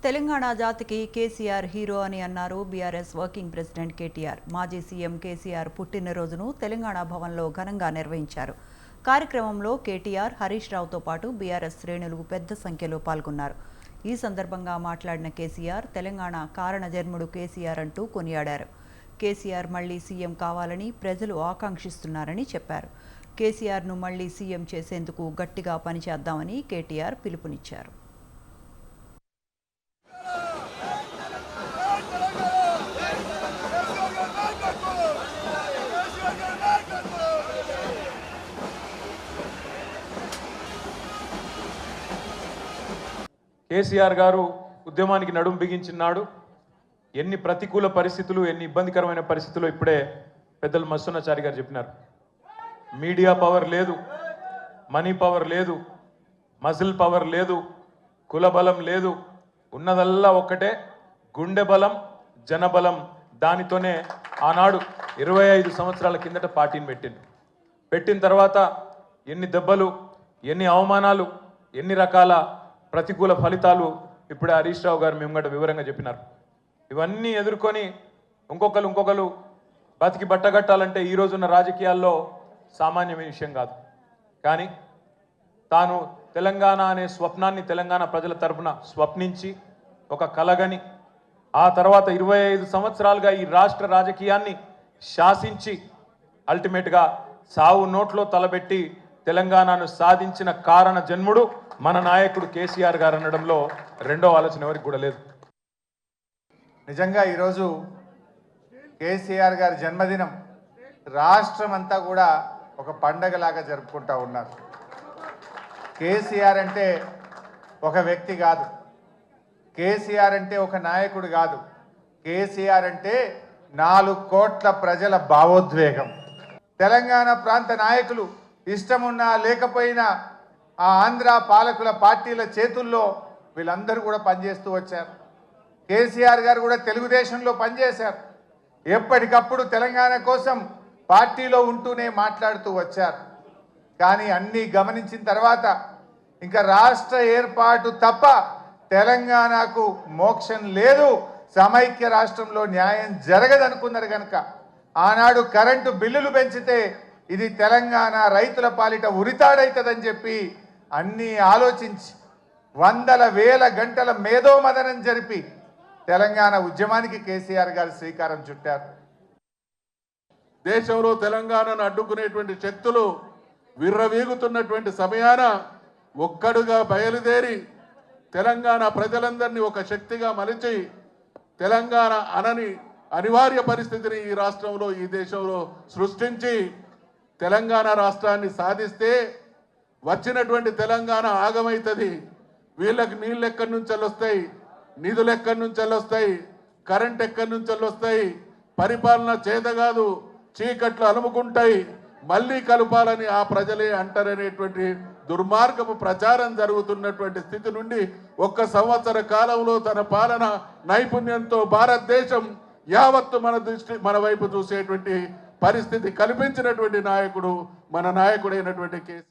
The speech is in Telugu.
తెలంగాణ జాతికి కేసీఆర్ హీరో అని అన్నారు బీఆర్ఎస్ వర్కింగ్ ప్రెసిడెంట్ కేటీఆర్. మాజీ సీఎం కేసీఆర్ పుట్టినరోజును తెలంగాణ భవన్లో ఘనంగా నిర్వహించారు. కార్యక్రమంలో కేటీఆర్, హరీష్ రావుతో పాటు బీఆర్ఎస్ శ్రేణులు పెద్ద సంఖ్యలో పాల్గొన్నారు. ఈ సందర్భంగా మాట్లాడిన కేసీఆర్, తెలంగాణ కారణజన్ముడు కేసీఆర్ అంటూ కొనియాడారు. కేసీఆర్ మళ్లీ సీఎం కావాలని ప్రజలు ఆకాంక్షిస్తున్నారని చెప్పారు. కేసీఆర్ను మళ్లీ సీఎం చేసేందుకు గట్టిగా పనిచేద్దామని కేటీఆర్ పిలుపునిచ్చారు. కేసీఆర్ గారు ఉద్యమానికి నడుం బిగించినాడు. ఎన్ని ప్రతికూల పరిస్థితులు, ఎన్ని ఇబ్బందికరమైన పరిస్థితులు ఇప్పుడే పెద్దలు మస్సున్నాచారి గారు చెప్పినారు. మీడియా పవర్ లేదు, మనీ పవర్ లేదు, మజిల్ పవర్ లేదు, కుల బలం లేదు, ఉన్నదల్లా ఒక్కటే గుండె బలం, జనబలం. దానితోనే ఆనాడు 25 సంవత్సరాల కిందట పార్టీని పెట్టిన తర్వాత ఎన్ని దెబ్బలు, ఎన్ని అవమానాలు, ఎన్ని రకాల ప్రతికూల ఫలితాలు ఇప్పుడే హరీష్ రావు గారు మేము వివరంగా చెప్పినారు. ఇవన్నీ ఎదుర్కొని ఇంకొకరు బతికి బట్టగట్టాలంటే ఈ రోజున్న రాజకీయాల్లో సామాన్యమైన విషయం కాదు. కానీ తాను తెలంగాణ అనే స్వప్నాన్ని తెలంగాణ ప్రజల తరఫున స్వప్నించి ఒక కలగని, ఆ తర్వాత 25 సంవత్సరాలుగా ఈ రాష్ట్ర రాజకీయాన్ని శాసించి అల్టిమేట్గా సావు నోట్లో తలబెట్టి తెలంగాణను సాధించిన కారణ జన్ముడు మన నాయకుడు కేసీఆర్ గారు అనడంలో రెండో ఆలోచన ఎవరికి కూడా లేదు. నిజంగా ఈరోజు కేసీఆర్ గారి జన్మదినం రాష్ట్రం అంతా కూడా ఒక పండగలాగా జరుపుకుంటూ ఉన్నారు. కేసీఆర్ అంటే ఒక వ్యక్తి కాదు, కేసీఆర్ అంటే ఒక నాయకుడు కాదు, కేసీఆర్ అంటే 4 కోట్ల ప్రజల భావోద్వేగం. తెలంగాణ ప్రాంత నాయకులు ఇష్టమున్నా లేకపోయినా ఆ ఆంధ్ర పాలకుల పార్టీల చేతుల్లో వీళ్ళందరూ కూడా పనిచేస్తూ వచ్చారు. కేసీఆర్ గారు కూడా తెలుగుదేశంలో పనిచేశారు. ఎప్పటికప్పుడు తెలంగాణ కోసం పార్టీలో ఉంటూనే మాట్లాడుతూ వచ్చారు. కానీ అన్నీ గమనించిన తర్వాత ఇంకా రాష్ట్ర ఏర్పాటు తప్ప తెలంగాణకు మోక్షం లేదు, సమైక్య రాష్ట్రంలో న్యాయం జరగదనుకున్నారు కనుక ఆనాడు కరెంటు బిల్లులు పెంచితే ఇది తెలంగాణ రైతుల పాలిట ఉరితాడైతుందని చెప్పి అన్నీ ఆలోచించి వందల వేల గంటల మేధోమదనం జరిపి తెలంగాణ ఉద్యమానికి కేసీఆర్ గారు శ్రీకారం చుట్టారు. దేశంలో తెలంగాణను అడ్డుకునేటువంటి శక్తులు విర్రవీగుతున్నటువంటి సమయాన ఒక్కడుగా బయలుదేరి తెలంగాణ ప్రజలందరినీ ఒక శక్తిగా మలిచి తెలంగాణ అనని అనివార్య పరిస్థితిని ఈ రాష్ట్రంలో, ఈ దేశంలో సృష్టించి తెలంగాణ రాష్ట్రాన్ని సాధిస్తే వచ్చినటువంటి తెలంగాణ ఆగమవుతుంది. వీళ్ళకి నీళ్ళు ఎక్కడి నుంచి వస్తాయి, నిధులు ఎక్కడి నుంచి వస్తాయి, కరెంట్ ఎక్కడి నుంచి వస్తాయి, పరిపాలన చేత కాదు, చీకట్లు అలుముకుంటాయి, మళ్ళీ కలపాలని ఆ ప్రజలే అంటారనేటువంటి దుర్మార్గపు ప్రచారం జరుగుతున్నటువంటి స్థితి నుండి 1 సంవత్సర కాలంలో తన పాలన నైపుణ్యంతో భారతదేశం యావత్తు మన వైపు చూసేటువంటి పరిస్థితి కల్పించినటువంటి నాయకుడు మన నాయకుడైనటువంటి కేసీఆర్.